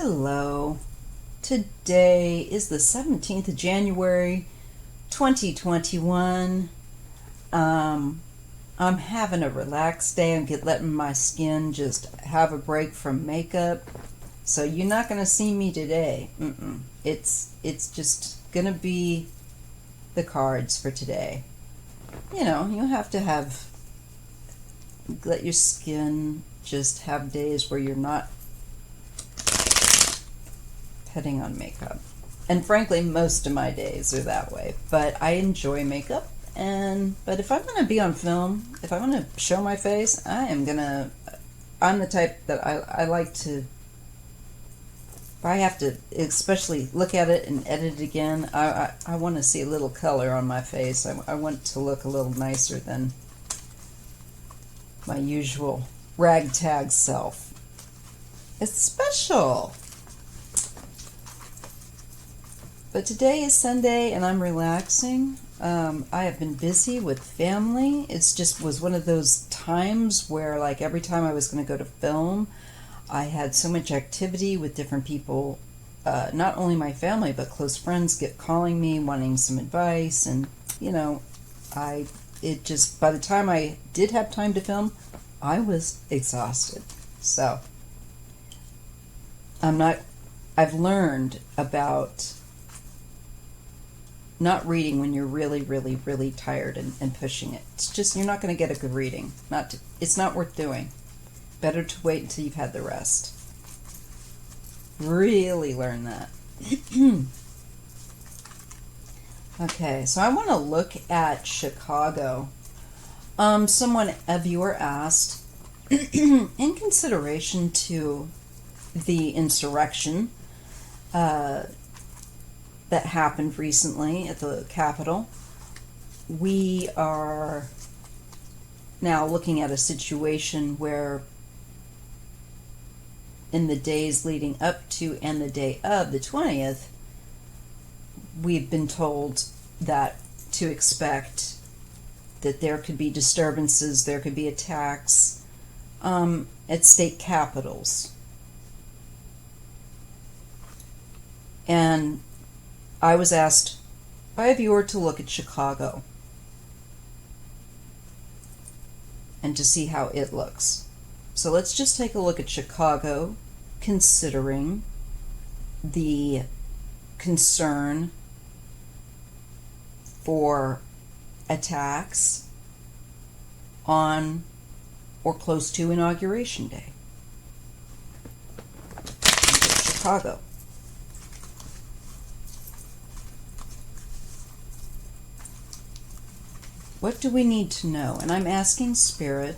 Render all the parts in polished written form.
Hello. Today is the 17th of January, 2021. I'm having a relaxed day. I'm letting my skin just have a break from makeup. So you're not going to see me today. It's just going to be the cards for today. You know, you have to let your skin just have days where you're not putting on makeup. And frankly, most of my days are that way. But I enjoy makeup. But if I'm going to be on film, if I'm going to show my face, I'm the type that I like to, if I have to especially look at it and edit it again, I want to see a little color on my face. I want to look a little nicer than my usual ragtag self. It's special. But today is Sunday and I'm relaxing. I have been busy with family. It's just was one of those times where, like, every time I was going to go to film, I had so much activity with different people, not only my family, but close friends calling me, wanting some advice. And, you know, by the time I did have time to film, I was exhausted. So, I've learned about not reading when you're really, really, really tired and pushing it. It's just, you're not going to get a good reading. It's not worth doing. Better to wait until you've had the rest. Really learn that. Okay, so I want to look at Chicago. A viewer asked, in consideration to the insurrection that happened recently at the Capitol, we are now looking at a situation where in the days leading up to and the day of the 20th, we've been told that to expect that there could be disturbances, there could be attacks at state capitals. And I was asked by a viewer to look at Chicago and to see how it looks. So let's just take a look at Chicago, considering the concern for attacks on or close to Inauguration Day. Chicago. What do we need to know? And I'm asking Spirit,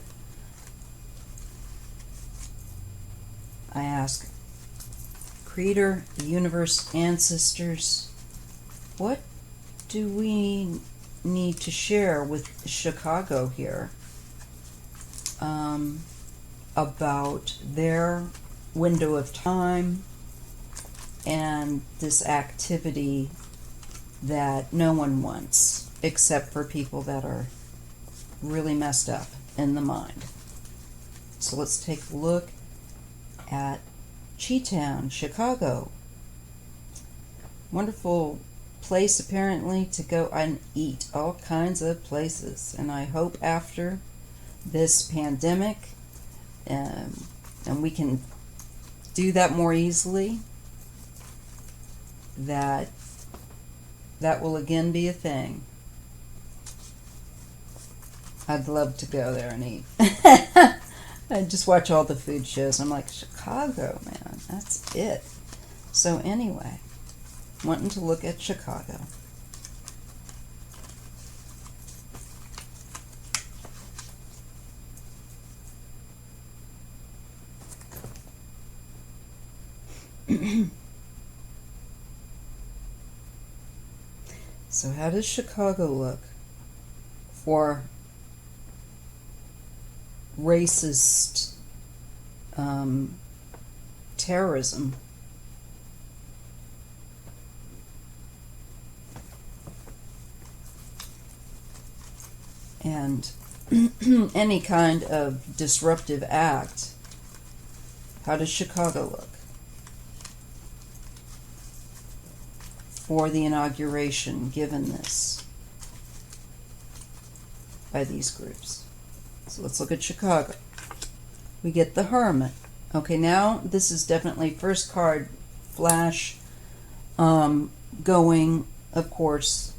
I ask Creator, Universe, Ancestors, what do we need to share with Chicago here about their window of time and this activity that no one wants, except for people that are really messed up in the mind. So let's take a look at Chi-Town, Chicago. Wonderful place, apparently, to go and eat. All kinds of places. And I hope after this pandemic, and we can do that more easily, that will again be a thing. I'd love to go there and eat. I just watch all the food shows. I'm like, Chicago, man, that's it. So anyway, wanting to look at Chicago. So how does Chicago look for racist terrorism? And any kind of disruptive act. How does Chicago look? for the inauguration given this by these groups. So let's look at Chicago. We get the Hermit. Okay, now this is definitely first card flash, going, of course,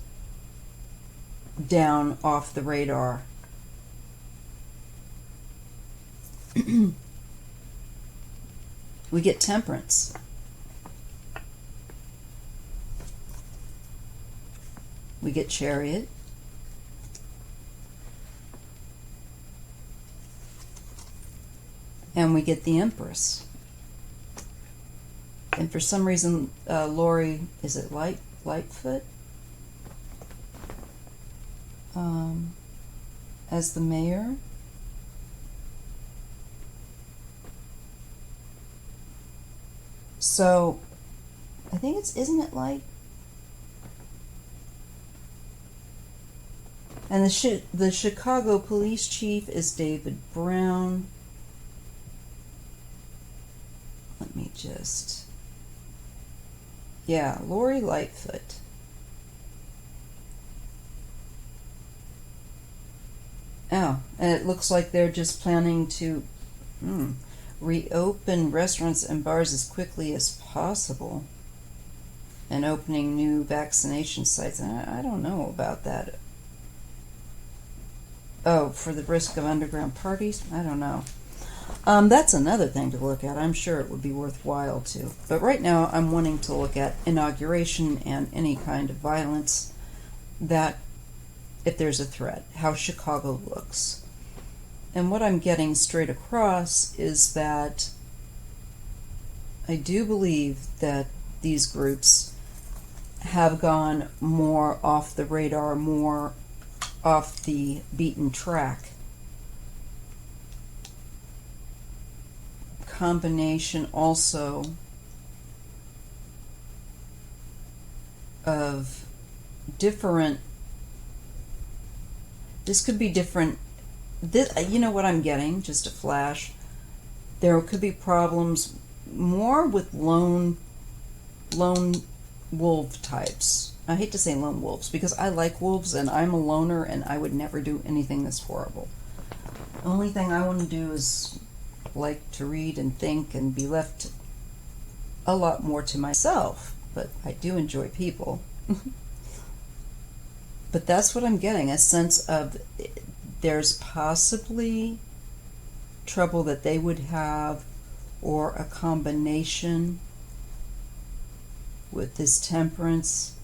down off the radar. We get Temperance. We get Chariot. And we get the Empress. And for some reason, Lori, is it Lightfoot? As the mayor. So, I think isn't it Light? And the Chicago police chief is David Brown. Let me just... Yeah, Lori Lightfoot. Oh, and it looks like they're just planning to reopen restaurants and bars as quickly as possible and opening new vaccination sites. I don't know about that. Oh, for the risk of underground parties? I don't know. That's another thing to look at. I'm sure it would be worthwhile to. But right now I'm wanting to look at inauguration and any kind of violence that, if there's a threat, how Chicago looks. And what I'm getting straight across is that I do believe that these groups have gone more off the radar, more off the beaten track. Combination also of different, this could be different, this, you know what I'm getting, just a flash, there could be problems more with lone wolf types. I hate to say lone wolves because I like wolves and I'm a loner and I would never do anything this horrible. The only thing I want to do is like to read and think and be left a lot more to myself, but I do enjoy people. But that's what I'm getting, a sense of there's possibly trouble that they would have, or a combination with this Temperance.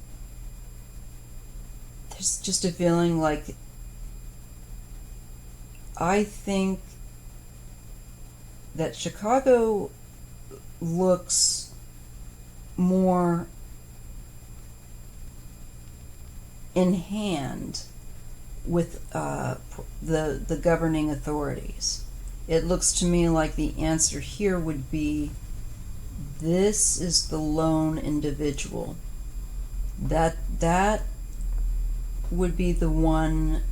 There's just a feeling like, I think that Chicago looks more in hand with the governing authorities. It looks to me like the answer here would be, this is the lone individual. That would be the one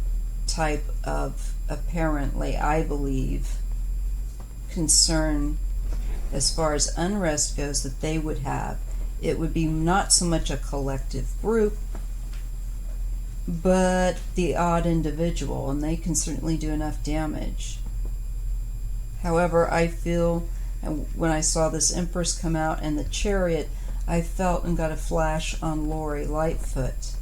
type of, apparently, I believe, concern as far as unrest goes that they would have. It would be not so much a collective group, but the odd individual, and they can certainly do enough damage. However, I feel, when I saw this Empress come out and the Chariot, I felt and got a flash on Lori Lightfoot.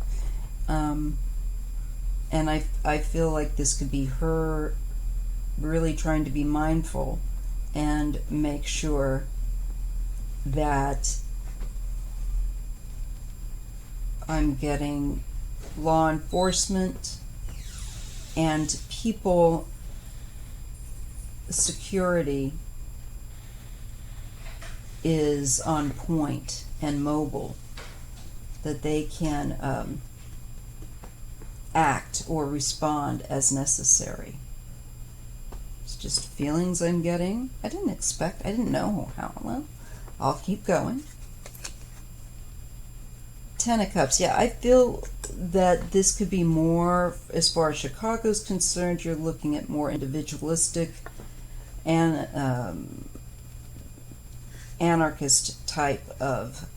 And I feel like this could be her really trying to be mindful and make sure that I'm getting law enforcement and people, security is on point and mobile, that they can act or respond as necessary. It's just feelings I'm getting. I didn't know how. Well, I'll keep going. Ten of Cups. Yeah, I feel that this could be more, as far as Chicago's concerned, you're looking at more individualistic and anarchist type of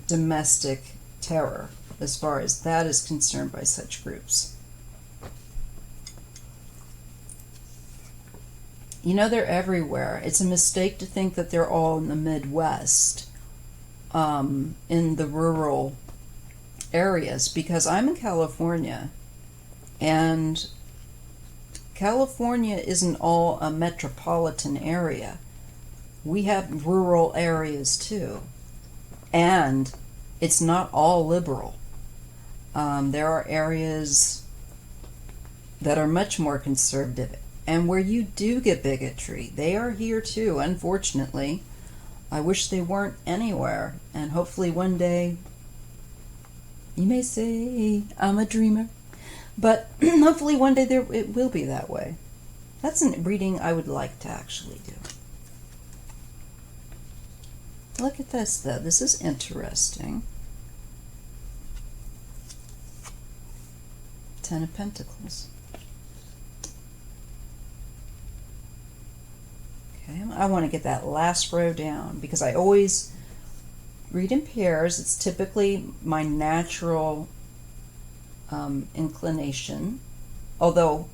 domestic terror as far as that is concerned by such groups. You know, they're everywhere. It's a mistake to think that they're all in the Midwest, in the rural areas, because I'm in California, and California isn't all a metropolitan area. We have rural areas too, and it's not all liberal. There are areas that are much more conservative, and where you do get bigotry. They are here too, unfortunately. I wish they weren't anywhere, and hopefully one day, you may say I'm a dreamer, but hopefully one day it will be that way. That's a reading I would like to actually do. Look at this though, this is interesting. Ten of Pentacles. Okay, I want to get that last row down because I always read in pairs. It's typically my natural inclination, although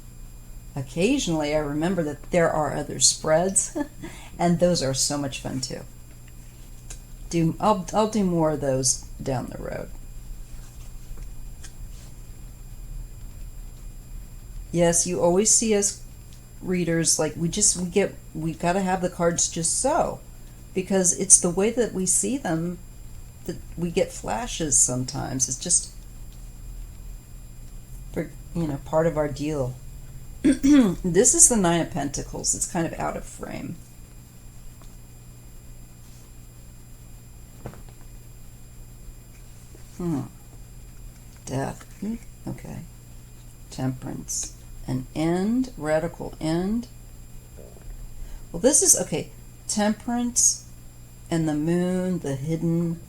occasionally I remember that there are other spreads and those are so much fun too. I'll do more of those down the road. Yes, you always see us readers like we've got to have the cards just so, because it's the way that we see them that we get flashes sometimes. It's just, part of our deal. This is the Nine of Pentacles. It's kind of out of frame. Death. Okay. Temperance. An end. Radical end. Well, this is, okay, Temperance and the Moon, the hidden,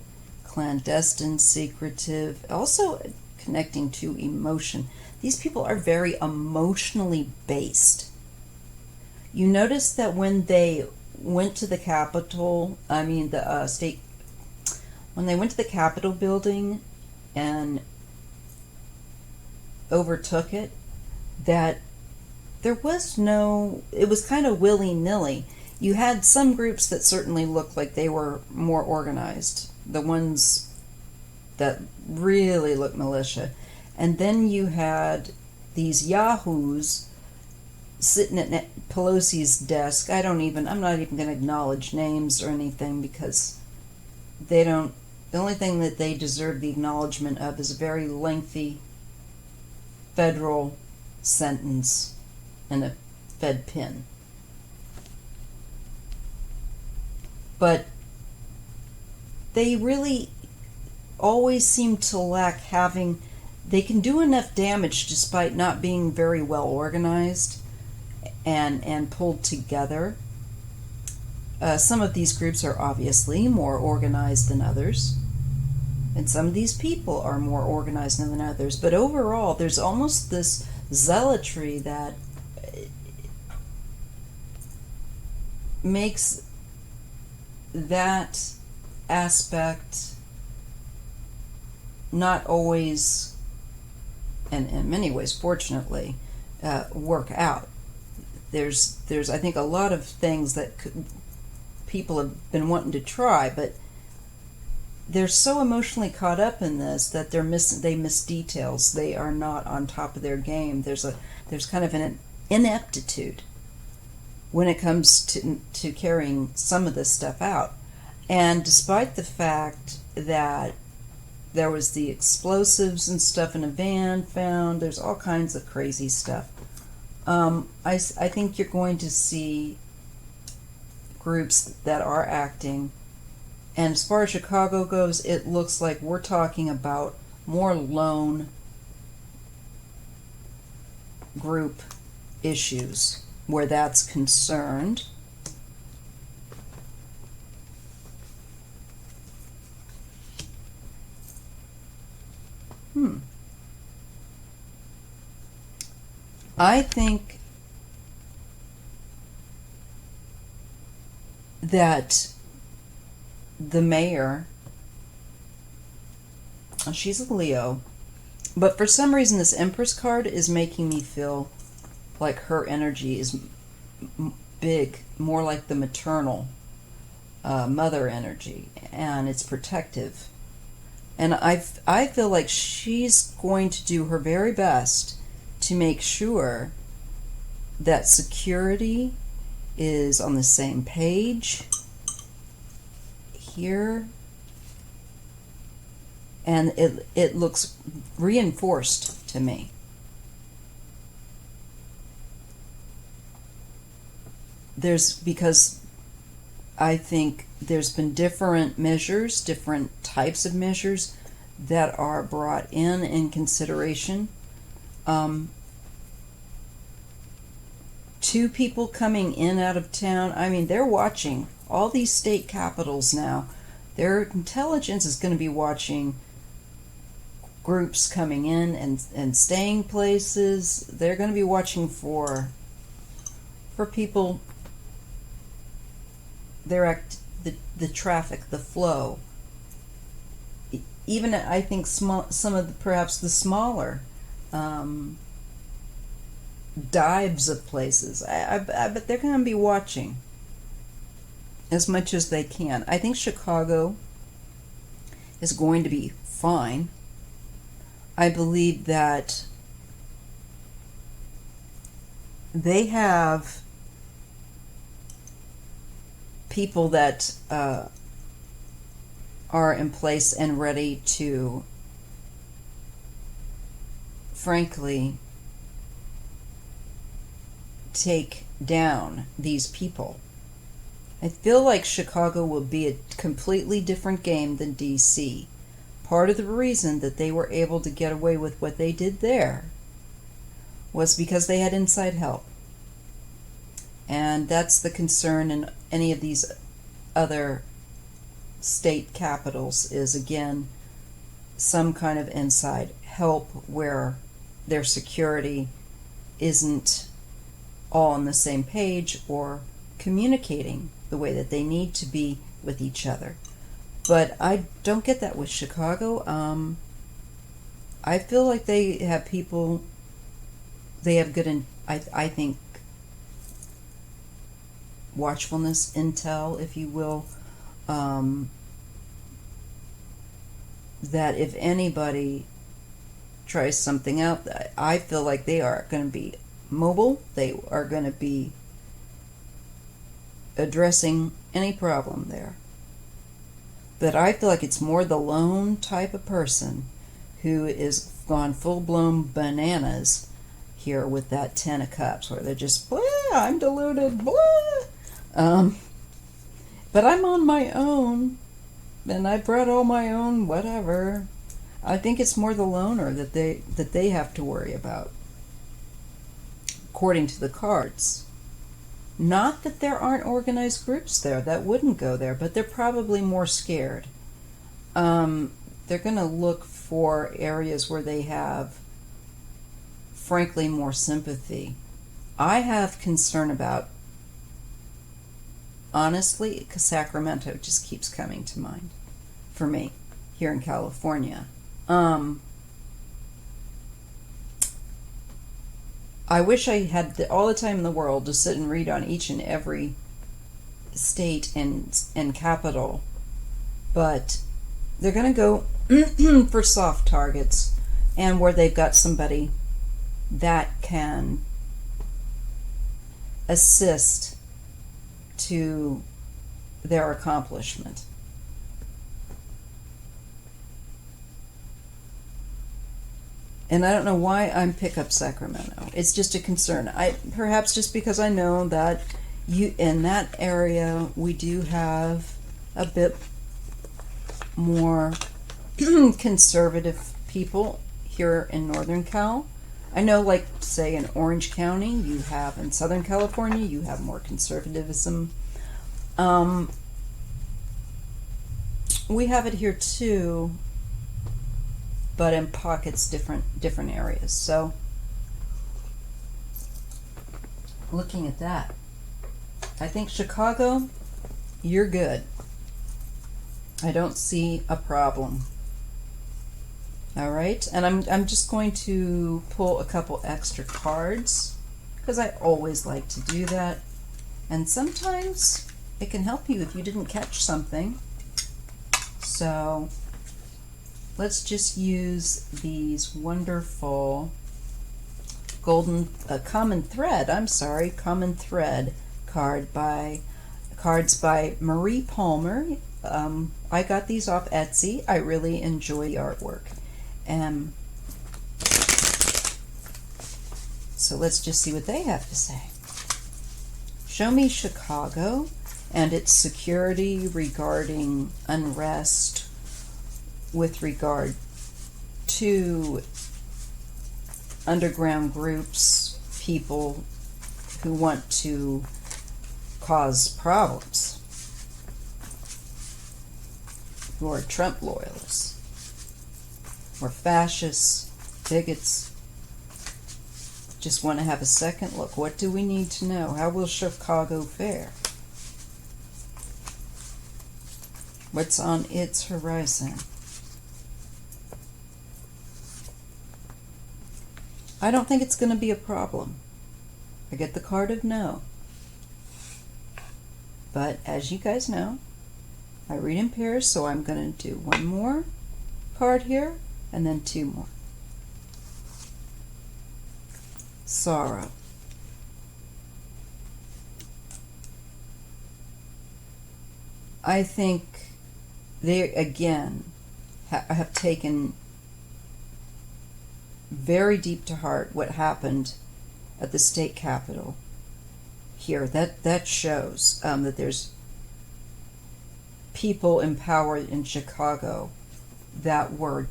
clandestine, secretive, also connecting to emotion. These people are very emotionally based. You notice that when they went to the Capitol, when they went to the Capitol building and overtook it, that there was it was kind of willy-nilly. You had some groups that certainly looked like they were more organized, the ones that really looked militia. And then you had these yahoos sitting at Pelosi's desk. I'm not even going to acknowledge names or anything because the only thing that they deserve the acknowledgement of is a very lengthy federal sentence and a Fed pin. But they really always seem to lack they can do enough damage despite not being very well organized and pulled together. Some of these groups are obviously more organized than others, and some of these people are more organized than others, but overall there's almost this zealotry that makes that aspect not always, and in many ways fortunately, work out. There's I think a lot of things that people have been wanting to try, but they're so emotionally caught up in this that they miss details. They are not on top of their game. There's kind of an ineptitude when it comes to carrying some of this stuff out. And despite the fact that there was the explosives and stuff in a van found, there's all kinds of crazy stuff. I think you're going to see groups that are acting. And as far as Chicago goes, it looks like we're talking about more lone group issues where that's concerned. I think that the mayor She's a Leo. But for some reason, this Empress card is making me feel like her energy is big, more like the maternal mother energy, and it's protective. And I feel like she's going to do her very best to make sure that security is on the same page here. And it looks reinforced to me. Because I think there's been different measures, different types of measures that are brought in consideration. Two people coming in out of town, I mean, they're watching all these state capitals now. Their intelligence is going to be watching groups coming in and staying places. They're going to be watching for people, the traffic, the flow. Even I think some of perhaps the smaller dives of places. I bet they're going to be watching as much as they can. I think Chicago is going to be fine. I believe that they have people that are in place and ready to, frankly, take down these people. I feel like Chicago will be a completely different game than DC. Part of the reason that they were able to get away with what they did there was because they had inside help. And that's the concern in any of these other state capitals, is again some kind of inside help where their security isn't all on the same page or communicating the way that they need to be with each other. But I don't get that with Chicago. I feel like they have people, they have good, I think, watchfulness, intel, if you will, that if anybody tries something out, I feel like they are going to be mobile. They are going to be addressing any problem there. But I feel like it's more the lone type of person who is gone full-blown bananas here with that 10 of Cups, where they're just, blah, I'm deluded, blah. But I'm on my own, and I brought all my own whatever. I think it's more the loner that they have to worry about, according to the cards. Not that there aren't organized groups there that wouldn't go there, but they're probably more scared. They're going to look for areas where they have, frankly, more sympathy. I have concern about, honestly, because Sacramento just keeps coming to mind for me here in California. I wish I had all the time in the world to sit and read on each and every state and capital, but they're going to go for soft targets and where they've got somebody that can assist to their accomplishment. And I don't know why I'm pick up Sacramento. It's just a concern. Perhaps just because I know that in that area we do have a bit more conservative people here in Northern Cal. I know, like, say in Orange County, you have, in Southern California, you have more conservatism. We have it here too, but in pockets, different areas. So, looking at that, I think Chicago, you're good. I don't see a problem All right, and I'm just going to pull a couple extra cards because I always like to do that. And sometimes it can help you if you didn't catch something. So let's just use these wonderful common thread cards by Marie Palmer. I got these off Etsy. I really enjoy the artwork. So let's just see what they have to say. Show me Chicago and its security regarding unrest with regard to underground groups, people who want to cause problems, who are Trump loyalists, or fascists, bigots, just want to have a second look. What do we need to know? How will Chicago fare? What's on its horizon? I don't think it's going to be a problem. I get the card of no. But as you guys know, I read in pairs, so I'm going to do one more card here and then two more. Sorrow. I think they, again, have taken very deep to heart what happened at the state capitol here. That shows that there's people in power in Chicago that are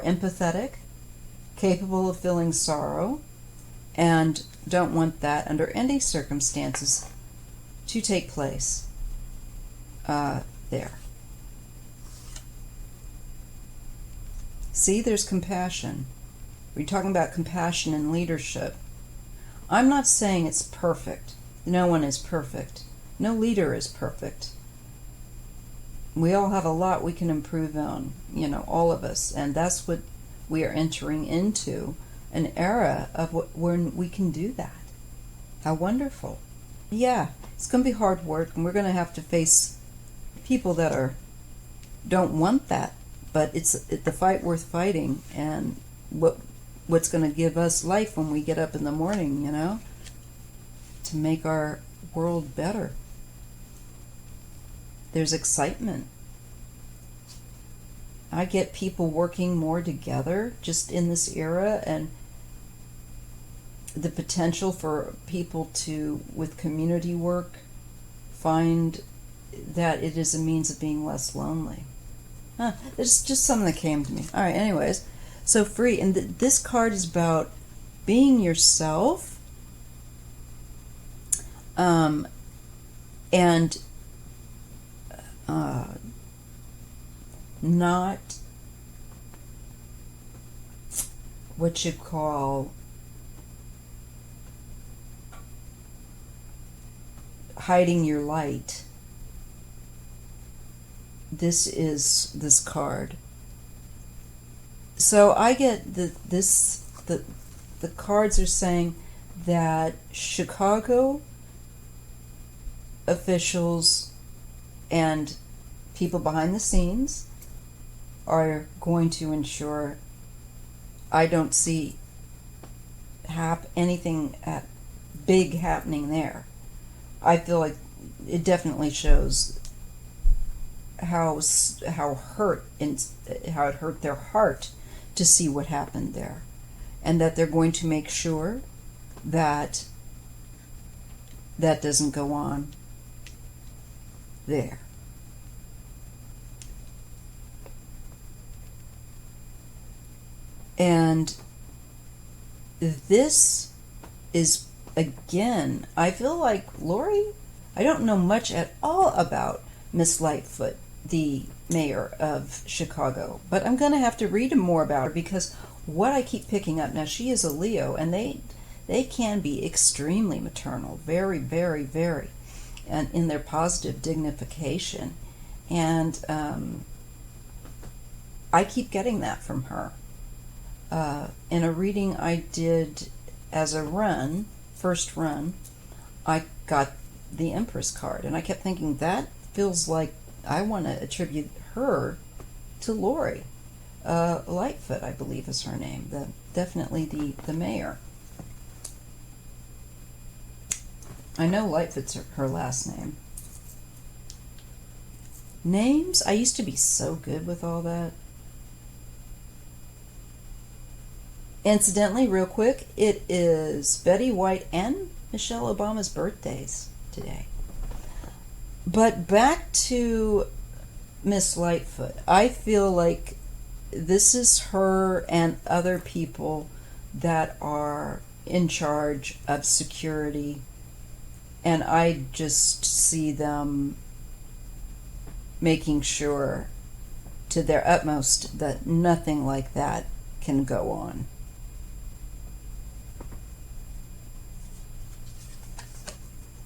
empathetic, capable of feeling sorrow, and don't want that under any circumstances to take place there. See, there's compassion. We're talking about compassion and leadership. I'm not saying it's perfect. No one is perfect. No leader is perfect. We all have a lot we can improve on, all of us. And that's what we are entering into, an era of when we can do that. How wonderful. Yeah, it's going to be hard work, and we're going to have to face people that don't want that. But it's the fight worth fighting, and what's going to give us life when we get up in the morning, to make our world better. There's excitement. I get people working more together just in this era, and the potential for people to, with community work, find that it is a means of being less lonely. It's just something that came to me. All right, anyways, so free. And this card is about being yourself, and not what you call hiding your light. This is this card. So I get the cards are saying that Chicago officials and people behind the scenes are going to ensure I don't see anything big happening there. I feel like it definitely shows how it hurt their heart to see what happened there, and that they're going to make sure that doesn't go on there. And this is, again, I feel like Lori, I don't know much at all about Miss Lightfoot, the mayor of Chicago, but I'm going to have to read more about her, because what I keep picking up now, she is a Leo, and they can be extremely maternal, very, very, very, and in their positive dignification. And I keep getting that from her. In a reading I did as a run, first run, I got the Empress card, and I kept thinking that feels like I want to attribute her to Lori Lightfoot, I believe is her name. Definitely the mayor. I know Lightfoot's her last name. Names? I used to be so good with all that. Incidentally, real quick, it is Betty White and Michelle Obama's birthdays today. But back to Miss Lightfoot. I feel like this is her and other people that are in charge of security, and I just see them making sure to their utmost that nothing like that can go on.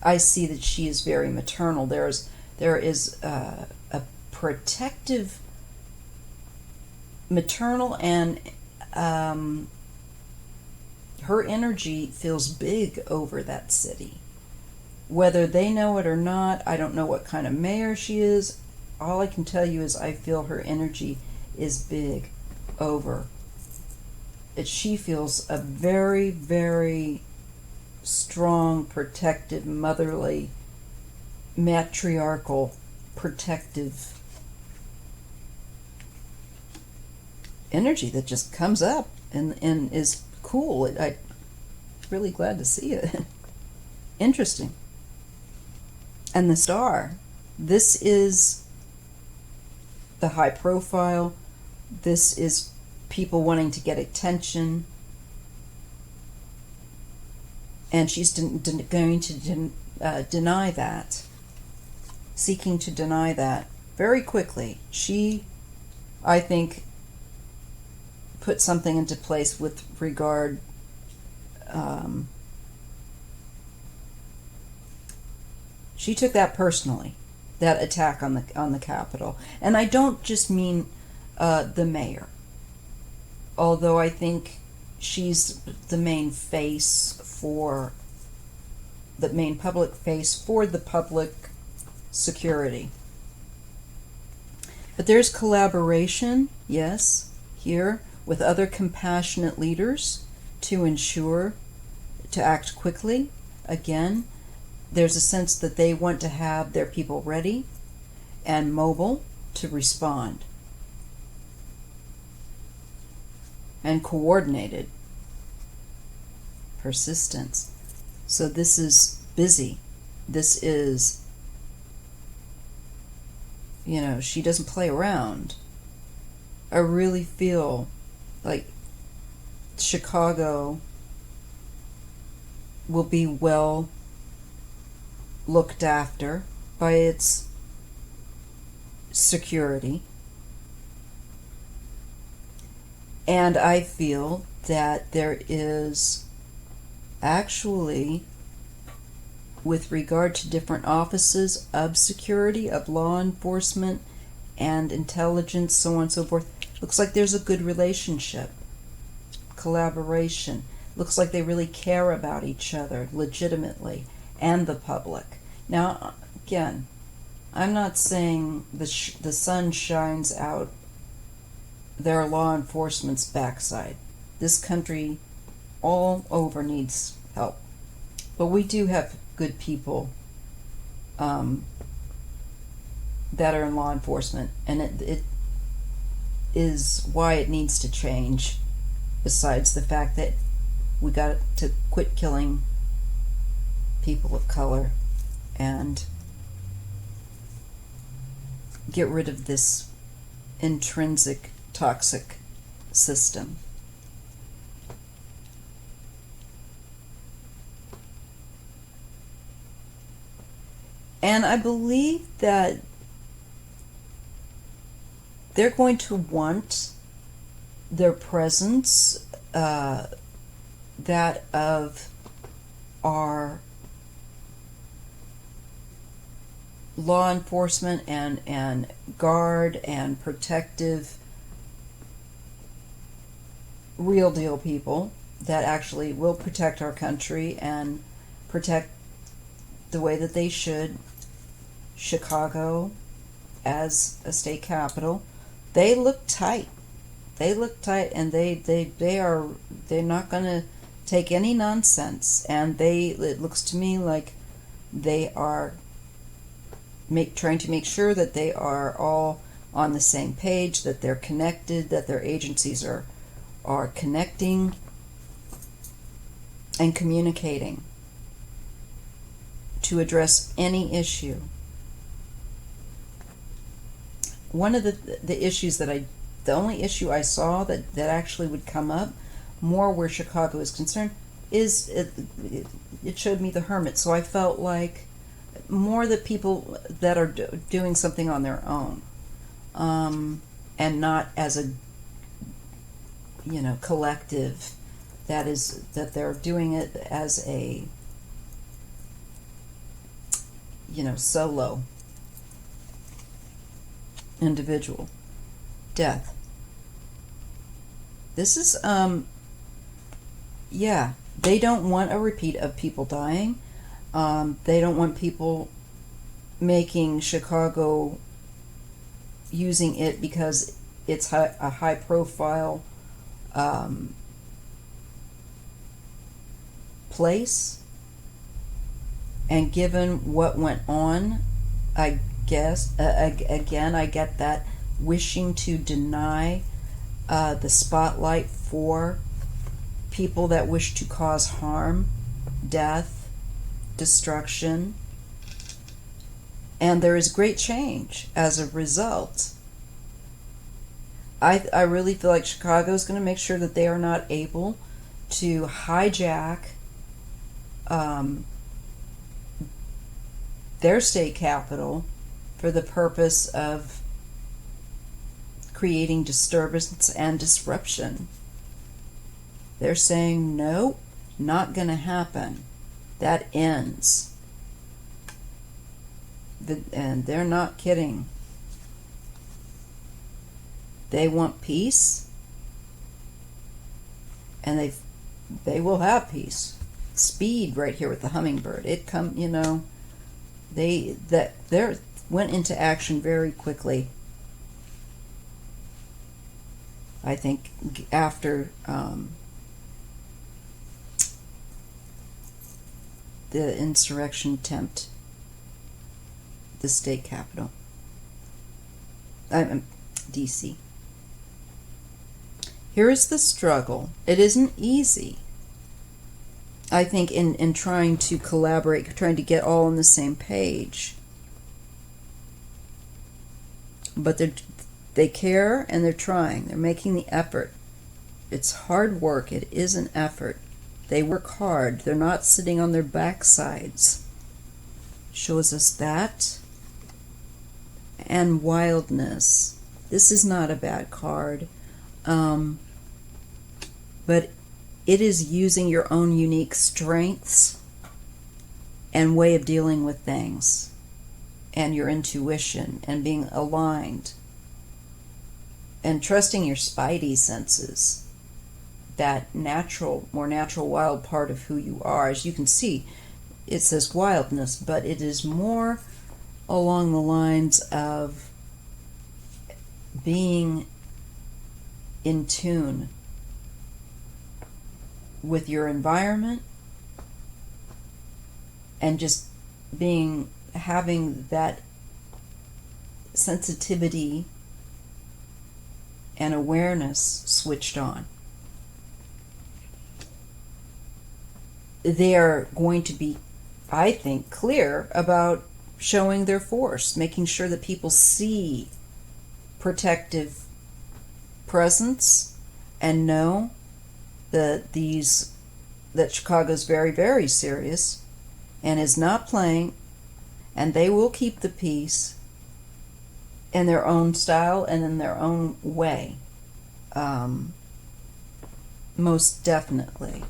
I see that she is very maternal. There is a protective, maternal, and her energy feels big over that city. Whether they know it or not, I don't know what kind of mayor she is. All I can tell you is I feel her energy is big over it. She feels a very, very strong, protective, motherly, matriarchal, protective energy that just comes up and is cool. I'm really glad to see it. Interesting. And the star. This is the high profile. This is people wanting to get attention. And she's going to deny that, seeking to deny that very quickly. She, I think, put something into place with regard she took that personally, that attack on the Capitol. And I don't just mean the mayor, although I think she's the main face for the main public face for the public security. But there's collaboration, yes, here with other compassionate leaders to ensure to act quickly. Again, there's a sense that they want to have their people ready and mobile to respond and coordinated. Persistence. So this is busy. This is, she doesn't play around. I really feel like Chicago will be well looked after by its security. And I feel that there is actually, with regard to different offices of security, of law enforcement and intelligence, so on and so forth, looks like there's a good relationship, collaboration. Looks like they really care about each other legitimately and the public. Now, again, I'm not saying the sun shines out their law enforcement's backside. This country all over needs help. But we do have good people that are in law enforcement, and it is why it needs to change, besides the fact that we got to quit killing people of color and get rid of this intrinsic toxic system. And I believe that they're going to want their presence, that of our law enforcement and guard and protective real deal people that actually will protect our country and protect the way that they should Chicago as a state capital. They look tight. They look tight, and they're not going to take any nonsense. And it looks to me like they are trying to make sure that they are all on the same page, that they're connected, that their agencies are connecting and communicating to address any issue. One of the issues the only issue I saw that actually would come up more where Chicago is concerned is it showed me the hermit. So I felt like more the people that are doing something on their own, and not as a collective, that they're doing it as a solo individual death. This is they don't want a repeat of people dying. They don't want people making Chicago, using it because it's a high profile place. And given what went on, I guess, again, I get that, wishing to deny the spotlight for people that wish to cause harm, death, destruction. And there is great change as a result. I really feel like Chicago is going to make sure that they are not able to hijack their state capital for the purpose of creating disturbance and disruption. They're saying, nope, not going to happen. That ends. And they're not kidding. They want peace, and they will have peace. Speed right here with the hummingbird. They went into action very quickly. I think after the insurrection attempt, the state capital, DC. Here is the struggle. It isn't easy. I think in trying to collaborate, trying to get all on the same page. But they care, and they're trying. They're making the effort. It's hard work. It is an effort. They work hard. They're not sitting on their backsides. Shows us that. And wildness. This is not a bad card. But it is using your own unique strengths and way of dealing with things, and your intuition, and being aligned, and trusting your spidey senses, that more natural wild part of who you are. As you can see, it says wildness, but it is more along the lines of being in tune with your environment, and just having that sensitivity and awareness switched on. They are going to be, I think, clear about showing their force, making sure that people see protective presence and know that Chicago's very, very serious and is not playing, and they will keep the peace in their own style and in their own way. Most definitely.